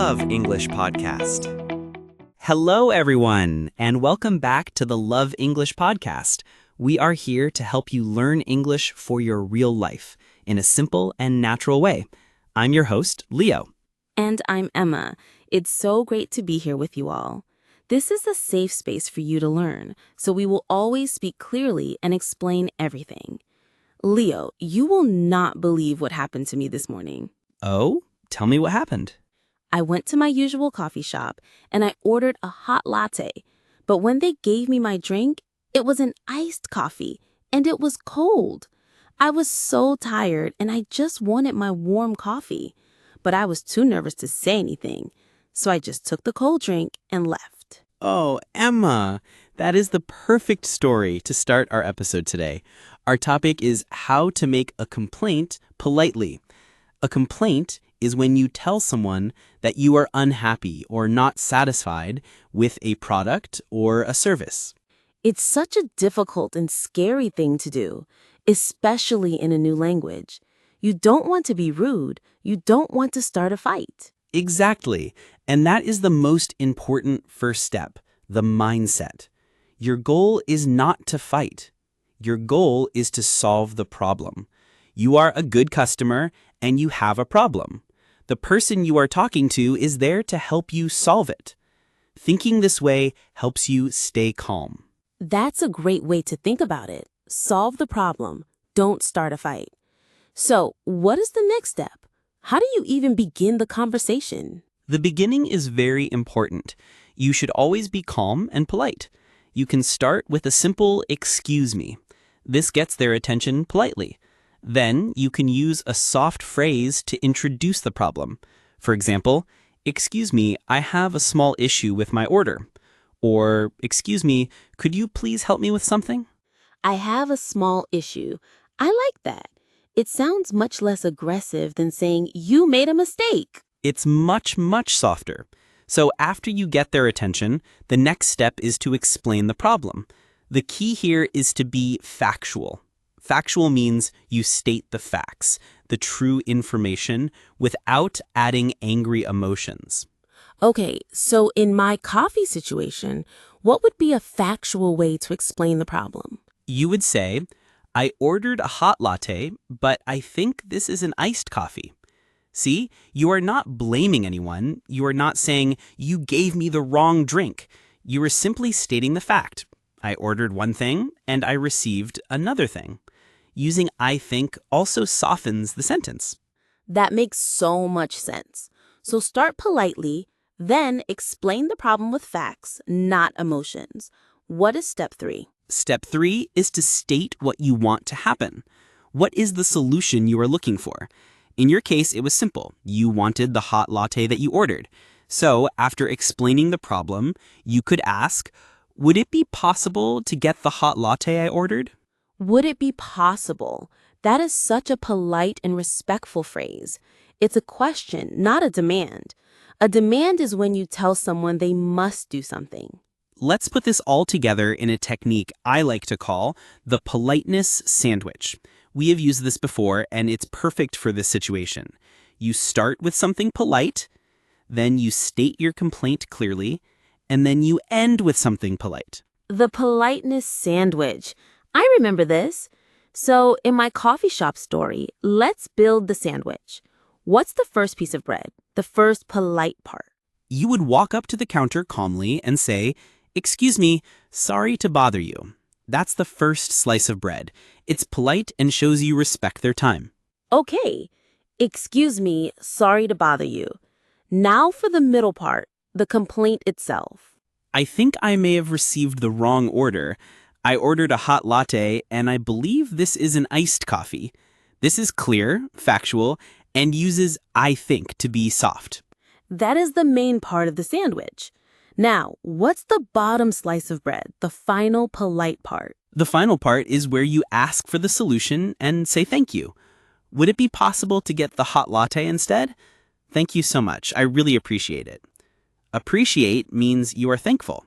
Love English Podcast. Hello, everyone, and welcome back to the Love English Podcast. We are here to help you learn English for your real life in a simple and natural way. I'm your host, Leo. And I'm Emma. It's so great to be here with you all. This is a safe space for you to learn, so we will always speak clearly and explain everything. Leo, you will not believe what happened to me this morning. Oh, tell me what happened. I went to my usual coffee shop and I ordered a hot latte. But when they gave me my drink, it was an iced coffee and it was cold. I was so tired and I just wanted my warm coffee. But I was too nervous to say anything, so I just took the cold drink and left. Oh, Emma, that is the perfect story to start our episode today. Our topic is how to make a complaint politely. A complaint is when you tell someone that you are unhappy or not satisfied with a product or a service. It's such a difficult and scary thing to do, especially in a new language. You don't want to be rude. You don't want to start a fight. Exactly. And that is the most important first step, the mindset. Your goal is not to fight. Your goal is to solve the problem. You are a good customer and you have a problem. The person you are talking to is there to help you solve it. Thinking this way helps you stay calm. That's a great way to think about it. Solve the problem. Don't start a fight. So, what is the next step? How do you even begin the conversation? The beginning is very important. You should always be calm and polite. You can start with a simple "excuse me." This gets their attention politely. Then you can use a soft phrase to introduce the problem. For example, "Excuse me, I have a small issue with my order." Or, "Excuse me, could you please help me with something?" I have a small issue. I like that. It sounds much less aggressive than saying, "You made a mistake." It's much, much softer. So after you get their attention, the next step is to explain the problem. The key here is to be factual. Factual means you state the facts, the true information, without adding angry emotions. Okay, so in my coffee situation, what would be a factual way to explain the problem? You would say, "I ordered a hot latte, but I think this is an iced coffee." See, you are not blaming anyone. You are not saying, "You gave me the wrong drink." You are simply stating the fact. I ordered one thing and I received another thing. Using "I think" also softens the sentence. That makes so much sense. So start politely, then explain the problem with facts, not emotions. What is step 3? Step 3 is to state what you want to happen. What is the solution you are looking for? In your case, it was simple. You wanted the hot latte that you ordered. So after explaining the problem, you could ask, "Would it be possible to get the hot latte I ordered?" Would it be possible? That is such a polite and respectful phrase. It's a question, not a demand. A demand is when you tell someone they must do something. Let's put this all together in a technique I like to call the politeness sandwich. We have used this before, and it's perfect for this situation. You start with something polite, then you state your complaint clearly, and then you end with something polite. The politeness sandwich. I remember this. So in my coffee shop story, let's build the sandwich. What's the first piece of bread? The first polite part. You would walk up to the counter calmly and say, "Excuse me, sorry to bother you." That's the first slice of bread. It's polite and shows you respect their time. Okay. Excuse me, sorry to bother you. Now for the middle part, the complaint itself. "I think I may have received the wrong order. I ordered a hot latte, and I believe this is an iced coffee." This is clear, factual, and uses "I think" to be soft. That is the main part of the sandwich. Now, what's the bottom slice of bread, the final polite part? The final part is where you ask for the solution and say thank you. "Would it be possible to get the hot latte instead? Thank you so much. I really appreciate it." Appreciate means you are thankful.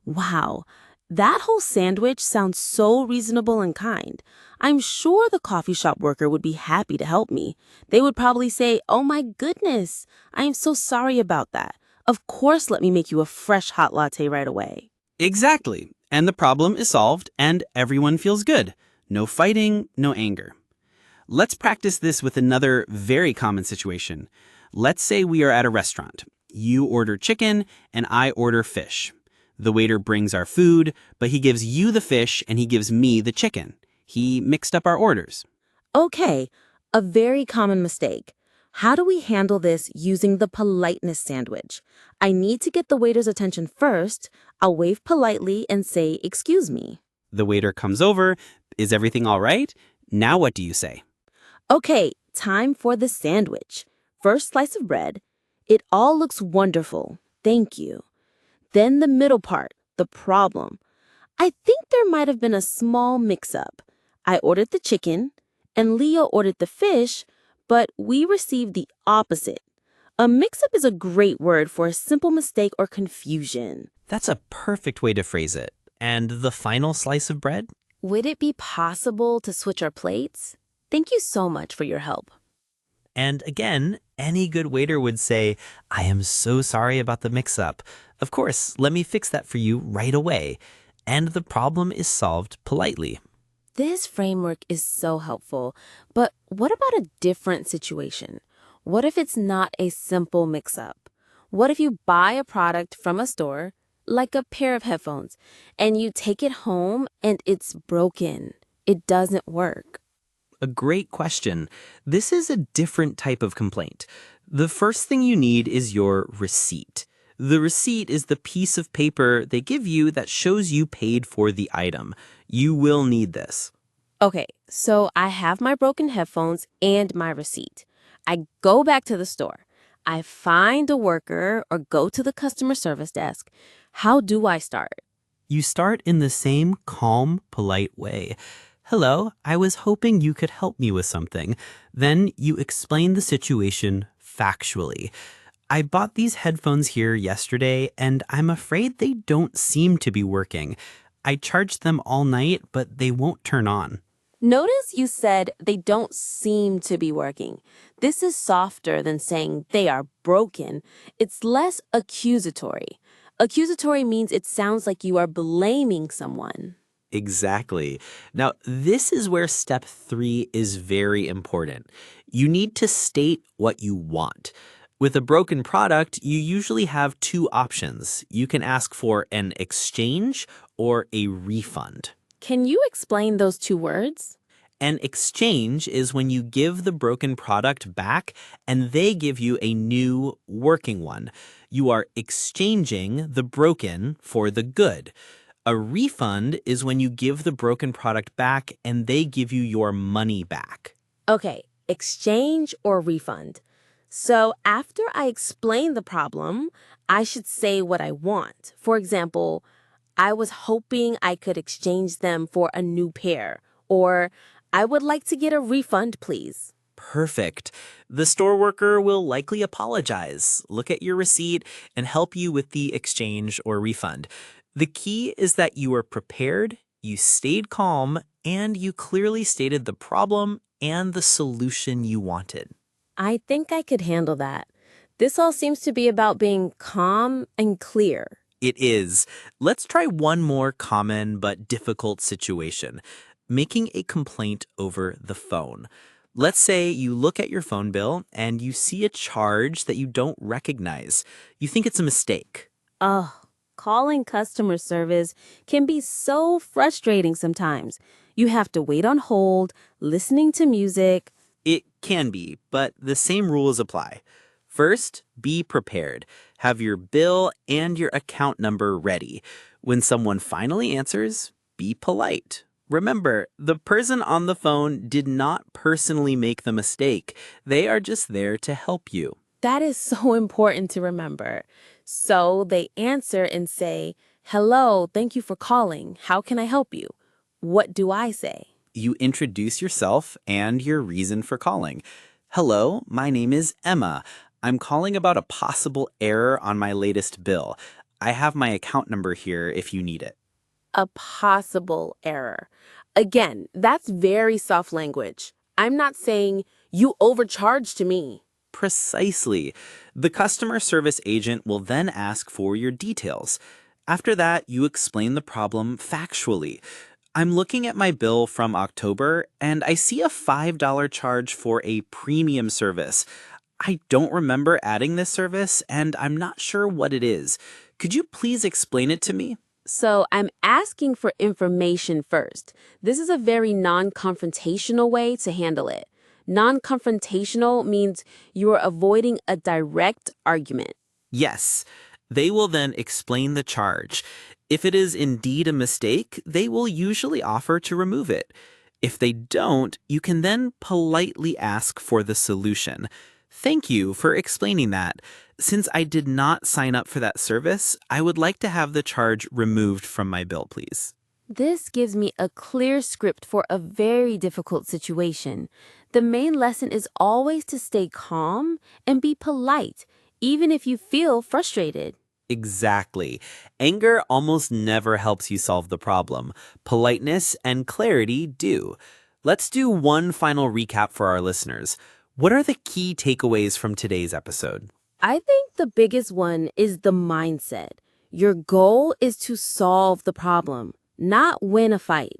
Wow. That whole sandwich sounds so reasonable and kind. I'm sure the coffee shop worker would be happy to help me. They would probably say, "Oh my goodness, I am so sorry about that. Of course, let me make you a fresh hot latte right away." Exactly. And the problem is solved and everyone feels good. No fighting, no anger. Let's practice this with another very common situation. Let's say we are at a restaurant. You order chicken and I order fish. The waiter brings our food, but he gives you the fish and he gives me the chicken. He mixed up our orders. Okay, a very common mistake. How do we handle this using the politeness sandwich? I need to get the waiter's attention first. I'll wave politely and say, "Excuse me." The waiter comes over. Is everything all right? Now what do you say? Okay, time for the sandwich. First slice of bread. It all looks wonderful. Thank you. Then the middle part, the problem. I think there might have been a small mix-up. I ordered the chicken, and Leo ordered the fish, but we received the opposite. A mix-up is a great word for a simple mistake or confusion. That's a perfect way to phrase it. And the final slice of bread? Would it be possible to switch our plates? Thank you so much for your help. And again, any good waiter would say, "I am so sorry about the mix-up. Of course, let me fix that for you right away." And the problem is solved politely. This framework is so helpful, but what about a different situation? What if it's not a simple mix-up? What if you buy a product from a store, like a pair of headphones, and you take it home and it's broken? It doesn't work. A great question. This is a different type of complaint. The first thing you need is your receipt. The receipt is the piece of paper they give you that shows you paid for the item. You will need this. Okay, so I have my broken headphones and my receipt. I go back to the store. I find a worker or go to the customer service desk. How do I start? You start in the same calm, polite way. "Hello, I was hoping you could help me with something." Then you explain the situation factually. "I bought these headphones here yesterday, and I'm afraid they don't seem to be working. I charged them all night, but they won't turn on." Notice you said they don't seem to be working. This is softer than saying they are broken. It's less accusatory. Accusatory means it sounds like you are blaming someone. Exactly. Now, this is where step 3 is very important. You need to state what you want. With a broken product, you usually have two options. You can ask for an exchange or a refund. Can you explain those two words? An exchange is when you give the broken product back and they give you a new working one. You are exchanging the broken for the good. A refund is when you give the broken product back and they give you your money back. Okay, exchange or refund. So after I explain the problem, I should say what I want. For example, I was hoping I could exchange them for a new pair, or I would like to get a refund, please. Perfect. The store worker will likely apologize, look at your receipt, and help you with the exchange or refund. The key is that you were prepared, you stayed calm, and you clearly stated the problem and the solution you wanted. I think I could handle that. This all seems to be about being calm and clear. It is. Let's try one more common but difficult situation. Making a complaint over the phone. Let's say you look at your phone bill and you see a charge that you don't recognize. You think it's a mistake. Oh, calling customer service can be so frustrating sometimes. You have to wait on hold, listening to music. It can be, but the same rules apply. First, be prepared. Have your bill and your account number ready. When someone finally answers, be polite. Remember, the person on the phone did not personally make the mistake. They are just there to help you. That is so important to remember. So they answer and say, "Hello, thank you for calling. How can I help you?" What do I say? You introduce yourself and your reason for calling. "Hello, my name is Emma. I'm calling about a possible error on my latest bill. I have my account number here if you need it." A possible error. Again, that's very soft language. I'm not saying you overcharged me. Precisely. The customer service agent will then ask for your details. After that, you explain the problem factually. I'm looking at my bill from October, and I see a $5 charge for a premium service. I don't remember adding this service, and I'm not sure what it is. Could you please explain it to me? So I'm asking for information first. This is a very non-confrontational way to handle it. Non-confrontational means you are avoiding a direct argument. Yes. They will then explain the charge. If it is indeed a mistake, they will usually offer to remove it. If they don't, you can then politely ask for the solution. Thank you for explaining that. Since I did not sign up for that service, I would like to have the charge removed from my bill, please. This gives me a clear script for a very difficult situation. The main lesson is always to stay calm and be polite, even if you feel frustrated. Exactly. Anger almost never helps you solve the problem. Politeness and clarity do. Let's do one final recap for our listeners. What are the key takeaways from today's episode? I think the biggest one is the mindset. Your goal is to solve the problem, not win a fight.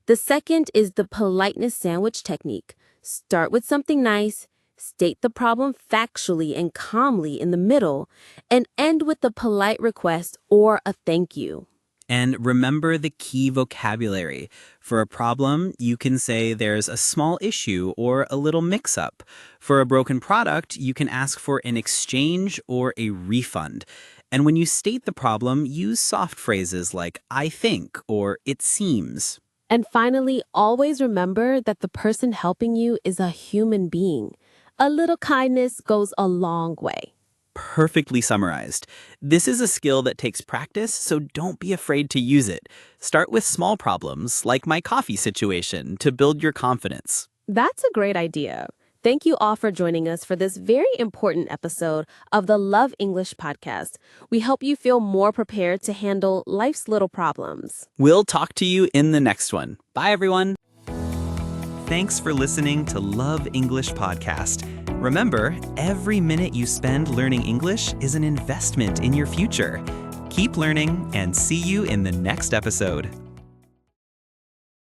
The second is the politeness sandwich technique. Start with something nice, state the problem factually and calmly in the middle, and end with the polite request or a thank you. And remember the key vocabulary. For a problem, you can say there's a small issue or a little mix-up. For a broken product, you can ask for an exchange or a refund. And when you state the problem, use soft phrases like I think or it seems. And finally, always remember that the person helping you is a human being. A little kindness goes a long way. Perfectly summarized. This is a skill that takes practice, so don't be afraid to use it. Start with small problems, like my coffee situation, to build your confidence. That's a great idea. Thank you all for joining us for this very important episode of the Love English podcast. We hope you feel more prepared to handle life's little problems. We'll talk to you in the next one. Bye, everyone. Thanks for listening to Love English Podcast. Remember, every minute you spend learning English is an investment in your future. Keep learning and see you in the next episode.